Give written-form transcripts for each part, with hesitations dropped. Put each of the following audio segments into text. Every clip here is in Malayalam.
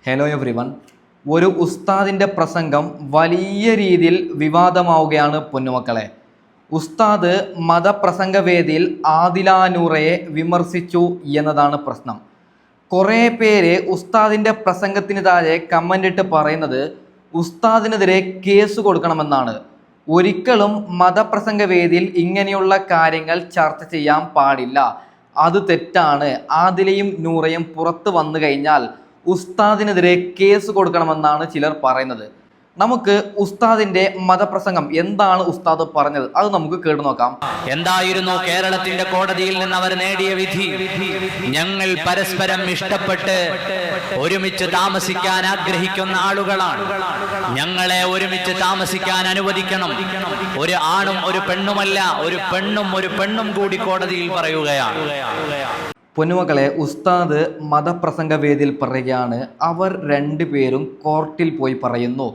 Hello everyone. ഒരു ഉസ്താദിൻ്റെ പ്രസംഗം വലിയ രീതിയിൽ വിവാദമാവുകയാണ് പൊന്നുമക്കളെ. ഉസ്താദ് മതപ്രസംഗ വേദിയിൽ ആദില നൂറയെ വിമർശിച്ചു എന്നതാണ് പ്രശ്നം. കുറേ പേര് ഉസ്താദിൻ്റെ പ്രസംഗത്തിന് താഴെ കമൻ്റ് ഇട്ട് പറയുന്നത് ഉസ്താദിനെതിരെ കേസ് കൊടുക്കണമെന്നാണ്. ഒരിക്കലും മതപ്രസംഗ വേദിയിൽ ഇങ്ങനെയുള്ള കാര്യങ്ങൾ ചർച്ച ചെയ്യാൻ പാടില്ല, അത് തെറ്റാണ്. ആദിലയും നൂറയും പുറത്ത് വന്നു കഴിഞ്ഞാൽ ഉസ്താദിനെതിരെ കേസ് കൊടുക്കണമെന്നാണ് ചിലർ പറയുന്നത്. നമുക്ക് ഉസ്താദിന്റെ മതപ്രസംഗം എന്താണ് ഉസ്താദ് പറഞ്ഞത് അത് നമുക്ക് കേട്ടു നോക്കാം. എന്തായിരുന്നു കേരളത്തിന്റെ കോടതിയിൽ നിന്ന് അവർ നേടിയ വിധി? ഞങ്ങൾ പരസ്പരം ഇഷ്ടപ്പെട്ട് ഒരുമിച്ച് താമസിക്കാൻ ആഗ്രഹിക്കുന്ന ആളുകളാണ്. ഞങ്ങളെ ഒരുമിച്ച് താമസിക്കാൻ അനുവദിക്കണം. ഒരു ആണും ഒരു പെണ്ണുമല്ല, ഒരു പെണ്ണും കൂടി കോടതിയിൽ പറയുകയാണ്. പൊന്നുമക്കളെ, ഉസ്താദ് മതപ്രസംഗ വേദിയിൽ പറയുകയാണ്, അവർ രണ്ടുപേരും കോർട്ടിൽ പോയി പറയുന്നു,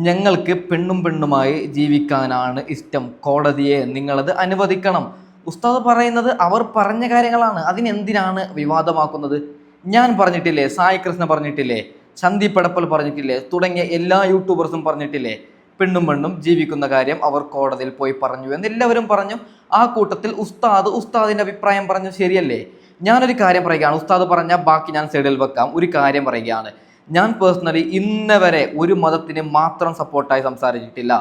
ഞങ്ങൾക്ക് പെണ്ണുമായി ജീവിക്കാനാണ് ഇഷ്ടം, കോടതിയെ നിങ്ങളത് അനുവദിക്കണം. ഉസ്താദ് പറയുന്നത് അവർ പറഞ്ഞ കാര്യങ്ങളാണ്, അതിനെന്തിനാണ് വിവാദമാക്കുന്നത്? ഞാൻ പറഞ്ഞിട്ടില്ലേ, സായി കൃഷ്ണ പറഞ്ഞിട്ടില്ലേ, സന്ദീപ് പടപ്പൽ പറഞ്ഞിട്ടില്ലേ, തുടങ്ങിയ എല്ലാ യൂട്യൂബേഴ്സും പറഞ്ഞിട്ടില്ലേ, പെണ്ണും ജീവിക്കുന്ന കാര്യം അവർ കോടതിയിൽ പോയി പറഞ്ഞു എന്ന് എല്ലാവരും പറഞ്ഞു. ആ കൂട്ടത്തിൽ ഉസ്താദിൻ്റെ അഭിപ്രായം പറഞ്ഞു, ശരിയല്ലേ? ഞാനൊരു കാര്യം പറയുകയാണ്, ഉസ്താദ് പറഞ്ഞ ബാക്കി ഞാൻ സൈഡിൽ വെക്കാം. ഒരു കാര്യം പറയുകയാണ്, ഞാൻ പേഴ്സണലി ഇന്ന് വരെ ഒരു മതത്തിന് മാത്രം സപ്പോർട്ടായി സംസാരിച്ചിട്ടില്ല.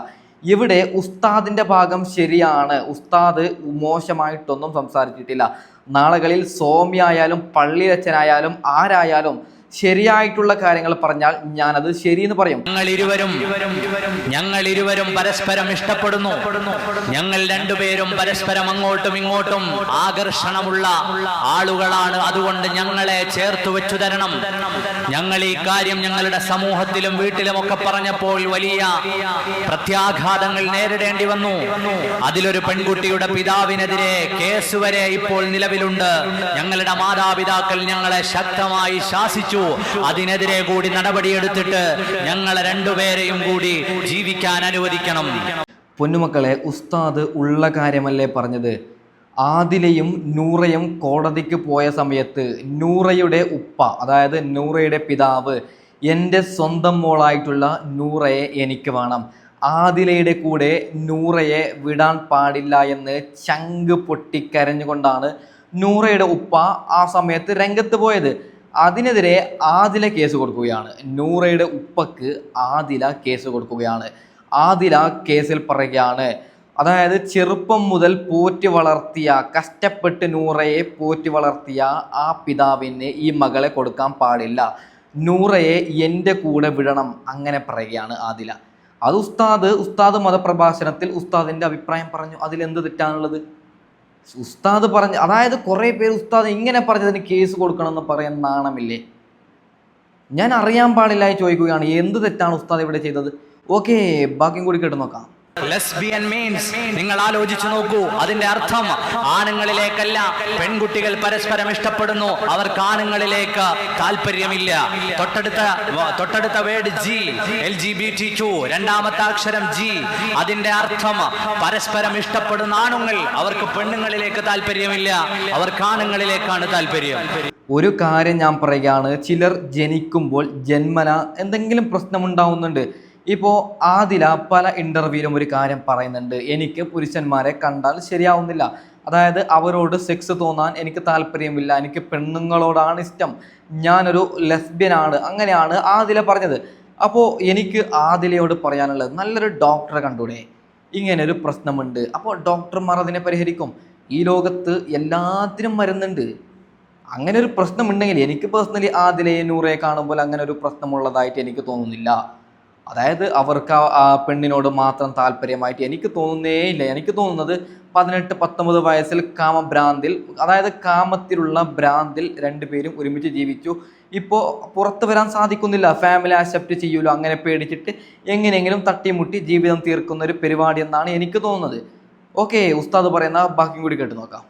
ഇവിടെ ഉസ്താദിൻ്റെ ഭാഗം ശരിയാണ്, ഉസ്താദ് മോശമായിട്ടൊന്നും സംസാരിച്ചിട്ടില്ല. നാളുകളിൽ സോമ്യായാലും പള്ളിയച്ഛനായാലും ആരായാലും ശരിയായിട്ടുള്ള കാര്യങ്ങൾ പറഞ്ഞാൽ ഞാനത് ശരിയെന്ന് പറയും. ഞങ്ങൾ ഇരുവരും പരസ്പരം ഇഷ്ടപ്പെടുന്നു. ഞങ്ങൾ രണ്ടുപേരും പരസ്പരം അങ്ങോട്ടും ഇങ്ങോട്ടും ആകർഷണമുള്ള ആളുകളാണ്. അതുകൊണ്ട് ഞങ്ങളെ ചേർത്ത് വെച്ചു തരണം. ഞങ്ങൾ ഈ കാര്യം ഞങ്ങളുടെ സമൂഹത്തിലും വീട്ടിലും ഒക്കെ പറഞ്ഞപ്പോൾ വലിയ പ്രത്യാഘാതങ്ങൾ നേരിടേണ്ടി വന്നു. അതിലൊരു പെൺകുട്ടിയുടെ പിതാവിനെതിരെ കേസ് വരെ ഇപ്പോൾ നിലവിലുണ്ട്. ഞങ്ങളുടെ മാതാപിതാക്കൾ ഞങ്ങളെ ശക്തമായി ശാസിച്ചു. അതിനെതിരെ കൂടി നടപടിയെടുത്തിട്ട് ഞങ്ങളെ രണ്ടുപേരെയും കൂടി ജീവിക്കാൻ അനുവദിക്കണം. പൊന്നുമക്കളെ, ഉസ്താദ് ഉള്ള കാര്യമല്ലേ പറഞ്ഞത്? ആദിലയും നൂറയും കോടതിക്ക് പോയ സമയത്ത് നൂറയുടെ ഉപ്പ, അതായത് നൂറയുടെ പിതാവ്, എൻ്റെ സ്വന്തം മോളായിട്ടുള്ള നൂറയെ എനിക്ക് വേണം, ആദിലയുടെ കൂടെ നൂറയെ വിടാൻ പാടില്ല എന്ന് ചങ്ക് പൊട്ടിക്കരഞ്ഞുകൊണ്ടാണ് നൂറയുടെ ഉപ്പ ആ സമയത്ത് രംഗത്ത് പോയത്. അതിനെതിരെ ആദില കേസ് കൊടുക്കുകയാണ്. നൂറയുടെ ഉപ്പക്ക് ആദില കേസ് കൊടുക്കുകയാണ്. ആദില കേസിൽ പറയുകയാണ്, അതായത് ചെറുപ്പം മുതൽ പോറ്റി വളർത്തിയ, കഷ്ടപ്പെട്ട് നൂറയെ പോറ്റി വളർത്തിയ ആ പിതാവിന് ഈ മകളെ കൊടുക്കാൻ പാടില്ല, നൂറയെ എൻ്റെ കൂടെ വിടണം, അങ്ങനെ പറയുകയാണ് ആദില. അത് ഉസ്താദ് മതപ്രഭാഷണത്തിൽ ഉസ്താദിൻ്റെ അഭിപ്രായം പറഞ്ഞു. അതിലെന്ത് തെറ്റാണുള്ളത്? ഉസ്താദ് പറഞ്ഞ്, അതായത് കുറേ പേര് ഉസ്താദ് ഇങ്ങനെ പറഞ്ഞതിന് കേസ് കൊടുക്കണമെന്ന് പറയാൻ നാണമില്ലേ? ഞാൻ അറിയാൻ പാടില്ലായി ചോദിക്കുകയാണ്, എന്ത് തെറ്റാണ് ഉസ്താദ് ഇവിടെ ചെയ്തത്? ഓക്കെ, ബാക്കിയും കൂടി കേട്ട് നോക്കാം. ലെസ്ബിയൻ മീൻസ്, നിങ്ങൾ ആലോചിച്ചു നോക്കൂ, അതിന്റെ അർത്ഥം ആണുങ്ങളിലേക്കല്ല, പെൺകുട്ടികൾ പരസ്പരം ഇഷ്ടപ്പെടുന്നു, അവർക്ക് ആണുങ്ങളിലേക്ക് താല്പര്യമില്ല. തൊട്ടടുത്ത വേർഡ് ജി, LGBT2, രണ്ടാമത്തെ അക്ഷരം ജി. അതിന്റെ അർത്ഥം പരസ്പരം ഇഷ്ടപ്പെടുന്ന ആണുങ്ങൾ, അവർക്ക് പെണ്ണുങ്ങളിലേക്ക് താല്പര്യമില്ല, അവർക്ക് ആണുങ്ങളിലേക്കാണ് താല്പര്യം. ഒരു കാര്യം ഞാൻ പറയുകയാണ്, ചിലർ ജനിക്കുമ്പോൾ ജന്മന എന്തെങ്കിലും പ്രശ്നമുണ്ടാവുന്നുണ്ട്. ഇപ്പോൾ ആദില പല ഇൻ്റർവ്യൂവിലും ഒരു കാര്യം പറയുന്നുണ്ട്, എനിക്ക് പുരുഷന്മാരെ കണ്ടാൽ ശരിയാവുന്നില്ല, അതായത് അവരോട് സെക്സ് തോന്നാൻ എനിക്ക് താല്പര്യമില്ല, എനിക്ക് പെണ്ണുങ്ങളോടാണ് ഇഷ്ടം, ഞാനൊരു ലെസ്ബിയനാണ്, അങ്ങനെയാണ് ആദില പറഞ്ഞത്. അപ്പോൾ എനിക്ക് ആദിലയോട് പറയാനുള്ളത്, നല്ലൊരു ഡോക്ടറെ കണ്ടൂടെ, ഇങ്ങനൊരു പ്രശ്നമുണ്ട്, അപ്പോൾ ഡോക്ടർമാർ അതിനെ പരിഹരിക്കും. ഈ ലോകത്ത് എല്ലാത്തിനും മരുന്നുണ്ട്. അങ്ങനെ ഒരു പ്രശ്നമുണ്ടെങ്കിൽ എനിക്ക് പേഴ്സണലി ആദിലയെ നൂറയെ കാണുമ്പോൾ അങ്ങനെ ഒരു പ്രശ്നമുള്ളതായിട്ട് എനിക്ക് തോന്നുന്നില്ല. അതായത് അവർക്ക് ആ പെണ്ണിനോട് മാത്രം താല്പര്യമായിട്ട് എനിക്ക് തോന്നുന്നേ ഇല്ല. എനിക്ക് തോന്നുന്നത് 18-19 വയസ്സിൽ കാമഭ്രാന്തിൽ, അതായത് കാമത്തിലുള്ള ഭ്രാന്തിൽ രണ്ടുപേരും ഒരുമിച്ച് ജീവിച്ചു. ഇപ്പോൾ പുറത്ത് വരാൻ സാധിക്കുന്നില്ല, ഫാമിലി ആക്സെപ്റ്റ് ചെയ്യൂല, അങ്ങനെ പേടിച്ചിട്ട് എങ്ങനെയെങ്കിലും തട്ടിമുട്ടി ജീവിതം തീർക്കുന്ന ഒരു പരിപാടി എന്നാണ് എനിക്ക് തോന്നുന്നത്. ഓക്കെ, ഉസ്താദ് പറയുന്ന ബാക്കിയും കൂടി കേട്ട് നോക്കാം.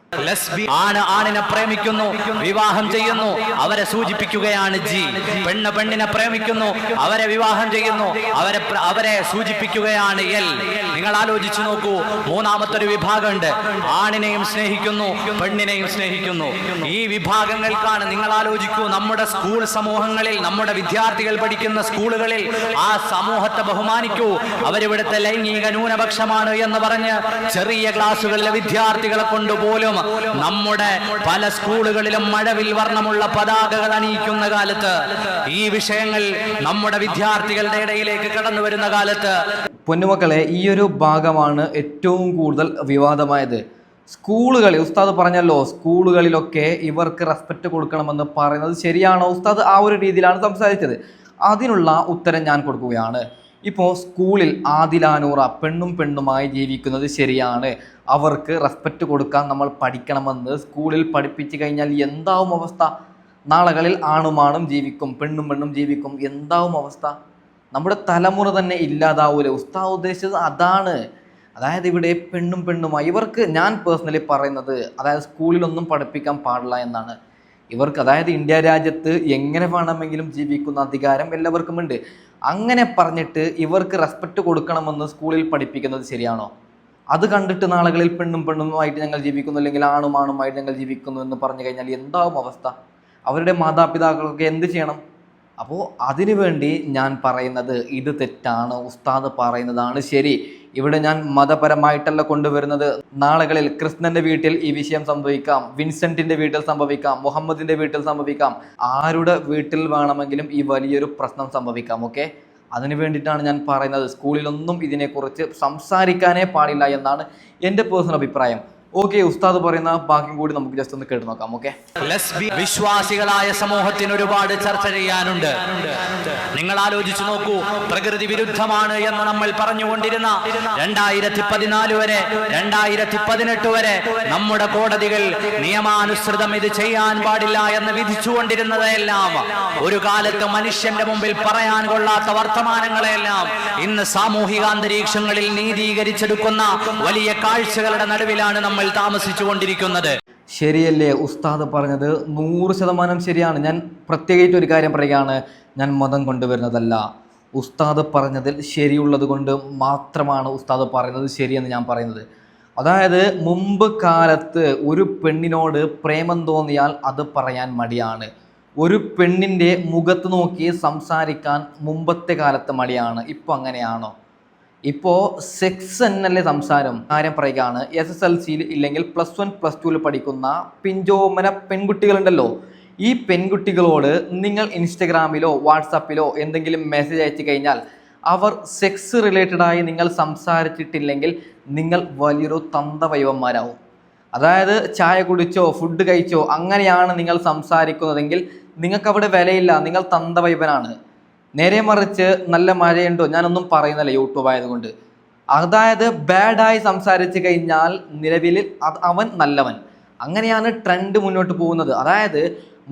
ആണ് ആണിനെ പ്രേമിക്കുന്നു, വിവാഹം ചെയ്യുന്നു, അവരെ സൂചിപ്പിക്കുകയാണ് ജി. പെണ്ണ് പെണ്ണിനെ പ്രേമിക്കുന്നു, അവരെ വിവാഹം ചെയ്യുന്നു, അവരെ സൂചിപ്പിക്കുകയാണ് എൽ. നിങ്ങൾ ആലോചിച്ചു നോക്കൂ, മൂന്നാമത്തെ ഒരു വിഭാഗമുണ്ട്, ആണിനെയും സ്നേഹിക്കുന്നു, പെണ്ണിനെയും സ്നേഹിക്കുന്നു. ഈ വിഭാഗങ്ങൾക്കാണ്, നിങ്ങൾ ആലോചിക്കൂ, നമ്മുടെ സ്കൂൾ സമൂഹങ്ങളിൽ, നമ്മുടെ വിദ്യാർത്ഥികൾ പഠിക്കുന്ന സ്കൂളുകളിൽ ആ സമൂഹത്തെ ബഹുമാനിക്കൂ. അവരിവിടുത്തെ ലൈംഗിക ന്യൂനപക്ഷമാണ് എന്ന് പറഞ്ഞ് ചെറിയ ക്ലാസ്സുകളിലെ വിദ്യാർത്ഥികളെ കൊണ്ടുപോലും നമ്മുടെ പല സ്കൂളുകളിലും മഴവിൽ വർണ്ണമുള്ള പതാകകൾ അണിയിക്കുന്ന കാലത്ത്, ഈ വിഷയങ്ങൾ നമ്മുടെ വിദ്യാർത്ഥികളുടെ ഇടയിലേക്ക് കടന്നു വരുന്ന കാലത്ത്, പൊന്നുമക്കളെ, ഈ ഒരു ഭാഗമാണ് ഏറ്റവും കൂടുതൽ വിവാദമായത്. സ്കൂളുകളിൽ ഉസ്താദ് പറഞ്ഞല്ലോ, സ്കൂളുകളിലൊക്കെ ഇവർക്ക് റെസ്പെക്റ്റ് കൊടുക്കണമെന്ന് പറയുന്നത് ശരിയാണോ? ഉസ്താദ് ആ ഒരു രീതിയിലാണ് സംസാരിച്ചത്. അതിനുള്ള ഉത്തരം ഞാൻ കൊടുക്കുകയാണ്. ഇപ്പോൾ സ്കൂളിൽ ആദിലാനൂറ പെണ്ണും പെണ്ണുമായി ജീവിക്കുന്നത് ശരിയാണ്, അവർക്ക് റെസ്പെക്റ്റ് കൊടുക്കാൻ നമ്മൾ പഠിക്കണമെന്ന് സ്കൂളിൽ പഠിപ്പിച്ചു കഴിഞ്ഞാൽ എന്താവും അവസ്ഥ? നാളുകളിൽ ആണുമാണും ജീവിക്കും, പെണ്ണും പെണ്ണും ജീവിക്കും, എന്താവും അവസ്ഥ? നമ്മുടെ തലമുറ തന്നെ ഇല്ലാതാവൂലേ? ഉസ്താദ് ഉദ്ദേശിച്ചത് അതാണ്. അതായത് ഇവിടെ പെണ്ണും പെണ്ണുമായി ഇവർക്ക്, ഞാൻ പേഴ്സണലി പറയുന്നത്, അതായത് സ്കൂളിലൊന്നും പഠിപ്പിക്കാൻ പാടില്ല എന്നാണ്. ഇവർക്ക്, അതായത് ഇന്ത്യ രാജ്യത്ത് എങ്ങനെ വേണമെങ്കിലും ജീവിക്കുന്ന അധികാരം എല്ലാവർക്കും ഉണ്ട്. അങ്ങനെ പറഞ്ഞിട്ട് ഇവർക്ക് റെസ്പെക്റ്റ് കൊടുക്കണമെന്ന് സ്കൂളിൽ പഠിപ്പിക്കുന്നത് ശരിയാണോ? അത് കണ്ടിട്ട് നാളുകളിൽ പെണ്ണും പെണ്ണുമായിട്ട് ഞങ്ങൾ ജീവിക്കുന്നു, അല്ലെങ്കിൽ ആണും ആണുമായിട്ട് ഞങ്ങൾ ജീവിക്കുന്നു എന്ന് പറഞ്ഞു കഴിഞ്ഞാൽ എന്താവും അവസ്ഥ? അവരുടെ മാതാപിതാക്കൾക്ക് എന്ത് ചെയ്യണം? അപ്പോൾ അതിനു വേണ്ടി ഞാൻ പറയുന്നത് ഇത് തെറ്റാണ്, ഉസ്താദ് പറയുന്നതാണ് ശരി. ഇവിടെ ഞാൻ മതപരമായിട്ടല്ല കൊണ്ടുവരുന്നത്. നാളുകളിൽ കൃഷ്ണന്റെ വീട്ടിൽ ഈ വിഷയം സംഭവിക്കാം, വിൻസെന്റിന്റെ വീട്ടിൽ സംഭവിക്കാം, മുഹമ്മദിന്റെ വീട്ടിൽ സംഭവിക്കാം, ആരുടെ വീട്ടിൽ വേണമെങ്കിലും ഈ വലിയൊരു പ്രശ്നം സംഭവിക്കാം. ഓക്കെ, അതിനു വേണ്ടിയിട്ടാണ് ഞാൻ പറയുന്നത്. സ്കൂളിലൊന്നും ഇതിനെക്കുറിച്ച് സംസാരിക്കാനേ പാടില്ല എന്നാണ് എൻ്റെ പേഴ്സണൽ അഭിപ്രായം. ഓക്കെ, ഉസ്താദ് പറയുന്ന ബാക്കി കൂടി നമുക്ക് ജസ്റ്റ് ഒന്ന് കേട്ട് നോക്കാം. ഓക്കെ, വിശ്വാസികളായ സമൂഹത്തിന് ഒരുപാട് ചർച്ച ചെയ്യാനുണ്ട്. നിങ്ങൾ ആലോചിച്ചു നോക്കൂ, പ്രകൃതി വിരുദ്ധമാണ് എന്ന് നമ്മൾ പറഞ്ഞുകൊണ്ടിരുന്ന 2014 വരെ 2018 വരെ നമ്മുടെ കോടതികൾ നിയമാനുസൃതം ഇത് ചെയ്യാൻ പാടില്ല എന്ന് വിധിച്ചുകൊണ്ടിരുന്നതെല്ലാം, ഒരു കാലത്ത് മനുഷ്യന്റെ മുമ്പിൽ പറയാൻ കൊള്ളാത്ത വർത്തമാനങ്ങളെല്ലാം ഇന്ന് സാമൂഹിക അന്തരീക്ഷങ്ങളിൽ നീതീകരിച്ചെടുക്കുന്ന വലിയ കാഴ്ചകളുടെ നടുവിലാണ് നമ്മൾ താമസിച്ചു കൊണ്ടിരിക്കുന്നത്. ശരിയല്ലേ ഉസ്താദ് പറഞ്ഞത്? 100% ശരിയാണ്. ഞാൻ പ്രത്യേകിച്ച് ഒരു കാര്യം പറയുകയാണ്, ഞാൻ മതം കൊണ്ടുവരുന്നതല്ല. ഉസ്താദ് പറഞ്ഞതിൽ ശരിയുള്ളത് കൊണ്ട് മാത്രമാണ് ഉസ്താദ് പറയുന്നത് ശരിയെന്ന് ഞാൻ പറയുന്നത്. അതായത് മുമ്പ് കാലത്ത് ഒരു പെണ്ണിനോട് പ്രേമം തോന്നിയാൽ അത് പറയാൻ മടിയാണ്. ഒരു പെണ്ണിൻ്റെ മുഖത്ത് നോക്കി സംസാരിക്കാൻ മുമ്പത്തെ കാലത്ത് മടിയാണ്. ഇപ്പോൾ അങ്ങനെയാണോ? ഇപ്പോൾ സെക്സ് എന്നല്ലേ സംസാരം? കാര്യം പറയുകയാണ്, SSLCയിൽ ഇല്ലെങ്കിൽ +1 +2 പഠിക്കുന്ന പിഞ്ചോമന പെൺകുട്ടികളുണ്ടല്ലോ, ഈ പെൺകുട്ടികളോട് നിങ്ങൾ ഇൻസ്റ്റഗ്രാമിലോ വാട്സാപ്പിലോ എന്തെങ്കിലും മെസ്സേജ് അയച്ചു കഴിഞ്ഞാൽ, അവർ സെക്സ് റിലേറ്റഡായി നിങ്ങൾ സംസാരിച്ചിട്ടില്ലെങ്കിൽ നിങ്ങൾ വലിയൊരു തന്തവൈവന്മാരാവും. അതായത് ചായ കുടിച്ചോ ഫുഡ് കഴിച്ചോ അങ്ങനെയാണ് നിങ്ങൾ സംസാരിക്കുന്നതെങ്കിൽ നിങ്ങൾക്കവിടെ വിലയില്ല, നിങ്ങൾ തന്തവൈവനാണ്. നേരെ മറിച്ച് നല്ല മഴയുണ്ടോ, ഞാനൊന്നും പറയുന്നില്ല യൂട്യൂബ് ആയതുകൊണ്ട്. അതായത് ബാഡായി സംസാരിച്ച് കഴിഞ്ഞാൽ നിലവിൽ അവൻ നല്ലവൻ, അങ്ങനെയാണ് ട്രെൻഡ് മുന്നോട്ട് പോകുന്നത്. അതായത്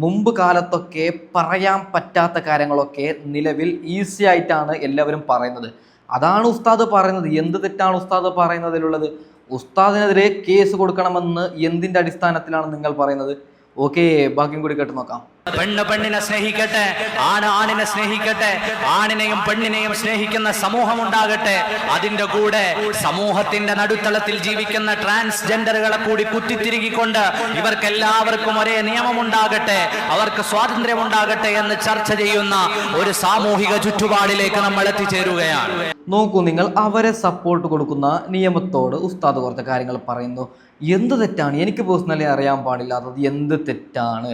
മുമ്പ് കാലത്തൊക്കെ പറയാൻ പറ്റാത്ത കാര്യങ്ങളൊക്കെ നിലവിൽ ഈസി ആയിട്ടാണ് എല്ലാവരും പറയുന്നത്. അതാണ് ഉസ്താദ് പറയുന്നത്. എന്ത് തെറ്റാണ് ഉസ്താദ് പറയുന്നതിലുള്ളത്? ഉസ്താദിനെതിരെ കേസ് കൊടുക്കണമെന്ന് എന്തിൻ്റെ അടിസ്ഥാനത്തിലാണ് നിങ്ങൾ പറയുന്നത്? ഓക്കെ, ബാക്കിയും കൂടി കേട്ട് നോക്കാം. പെണ്ണ് പെണ്ണിനെ സ്നേഹിക്കട്ടെ, ആണ് ആണിനെ സ്നേഹിക്കട്ടെ, ആണിനെയും പെണ്ണിനെയും സ്നേഹിക്കുന്ന സമൂഹം ഉണ്ടാകട്ടെ. അതിന്റെ കൂടെ സമൂഹത്തിന്റെ നടുത്തളത്തിൽ ജീവിക്കുന്ന ട്രാൻസ്ജെൻഡറുകളെ കൂടി കുത്തിത്തിരുകിക്കൊണ്ട് ഇവർക്കെല്ലാവർക്കും ഒരേ നിയമം ഉണ്ടാകട്ടെ, അവർക്ക് സ്വാതന്ത്ര്യം ഉണ്ടാകട്ടെ എന്ന് ചർച്ച ചെയ്യുന്ന ഒരു സാമൂഹിക ചുറ്റുപാടിലേക്ക് നമ്മൾ എത്തിച്ചേരുകയാണ്. നോക്കൂ നിങ്ങൾ, അവരെ സപ്പോർട്ട് കൊടുക്കുന്ന നിയമത്തോട് ഉസ്താദ് കുറച്ച് കാര്യങ്ങൾ പറയുന്നു. എന്ത് തെറ്റാണ്? എനിക്ക് പേഴ്സണലി അറിയാൻ പാടില്ലാത്തത് എന്ത് തെറ്റാണ്?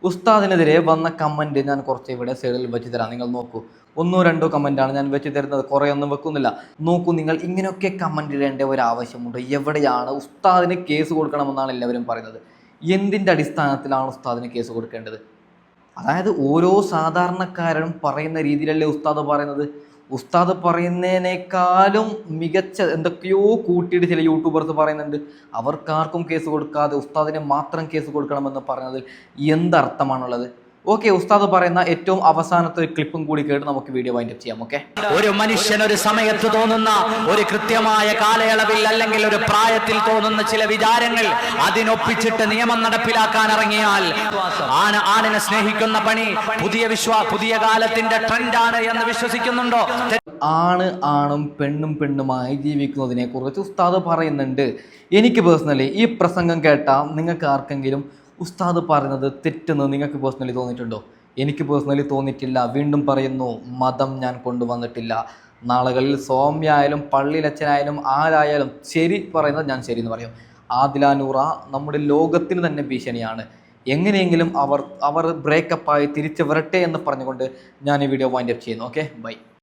ഉസ്താദിനെതിരെ വന്ന കമൻറ്റ് ഞാൻ കുറച്ച് ഇവിടെ സൈഡിൽ വെച്ച് തരാം. നിങ്ങൾ നോക്കൂ, 1-2 കമൻറ്റാണ് ഞാൻ വെച്ച് തരുന്നത്, കുറേ ഒന്നും വെക്കുന്നില്ല. നോക്കൂ നിങ്ങൾ, ഇങ്ങനെയൊക്കെ കമൻറ്റ് ഇടേണ്ട ഒരു ആവശ്യമുണ്ട്? എവിടെയാണ്? ഉസ്താദിന് കേസ് കൊടുക്കണമെന്നാണ് എല്ലാവരും പറയുന്നത്. എന്തിൻ്റെ അടിസ്ഥാനത്തിലാണ് ഉസ്താദിന് കേസ് കൊടുക്കേണ്ടത്? അതായത് ഓരോ സാധാരണക്കാരനും പറയുന്ന രീതിയിലല്ലേ ഉസ്താദ് പറയുന്നത്? ഉസ്താദ് പറയുന്നതിനേക്കാളും മികച്ച എന്തൊക്കെയോ കൂട്ടിയിട്ട് ചില യൂട്യൂബേഴ്സ് പറയുന്നുണ്ട്. അവർക്കാർക്കും കേസ് കൊടുക്കാതെ ഉസ്താദിനെ മാത്രം കേസ് കൊടുക്കണമെന്ന് പറയുന്നതിൽ എന്തർത്ഥമാണുള്ളത്? ഓക്കെ, ഉസ്താദ് പറയുന്ന ഏറ്റവും അവസാനത്തെ ഒരു ക്ലിപ്പും കൂടി കേട്ട് നമുക്ക് വീഡിയോ വൈൻഡപ്പ് ചെയ്യാം. ഓക്കെ, ഒരു മനുഷ്യൻ ഒരു സമയത്ത് തോന്നുന്ന ഒരു കൃത്യമായ കാലയളവിൽ അല്ലെങ്കിൽ ഒരു പ്രായത്തിൽ തോന്നുന്ന ചില വിചാരങ്ങൾ അതിനൊപ്പിച്ചിട്ട് നിയമം നടപ്പിലാക്കാൻ ഇറങ്ങിയാൽ ആണിനെ സ്നേഹിക്കുന്ന പണി പുതിയ കാലത്തിന്റെ ട്രെൻഡാണ് എന്ന് വിശ്വസിക്കുന്നുണ്ടോ? ആണും പെണ്ണുമായി ജീവിക്കുന്നതിനെ കുറിച്ച് ഉസ്താദ് പറയുന്നുണ്ട്. എനിക്ക് പേഴ്സണലി ഈ പ്രസംഗം കേട്ടാൽ നിങ്ങൾക്ക് ആർക്കെങ്കിലും ഉസ്താദ് പറയുന്നത് തെറ്റെന്ന് നിങ്ങൾക്ക് പേഴ്സണലി തോന്നിയിട്ടുണ്ടോ? എനിക്ക് പേഴ്സണലി തോന്നിയിട്ടില്ല. വീണ്ടും പറയുന്നു, മതം ഞാൻ കൊണ്ടുവന്നിട്ടില്ല. നാളുകളിൽ സൗമ്യായാലും പള്ളിയിലച്ഛനായാലും ആരായാലും ശരി പറയുന്നത് ഞാൻ ശരി എന്ന് പറയും. ആദില നൂറ നമ്മുടെ ലോകത്തിന് തന്നെ ഭീഷണിയാണ്. എങ്ങനെയെങ്കിലും അവർ ബ്രേക്കപ്പായി തിരിച്ചു വരട്ടെ എന്ന് പറഞ്ഞുകൊണ്ട് ഞാൻ ഈ വീഡിയോ വൈൻഡപ്പ് ചെയ്യുന്നു. Okay, by.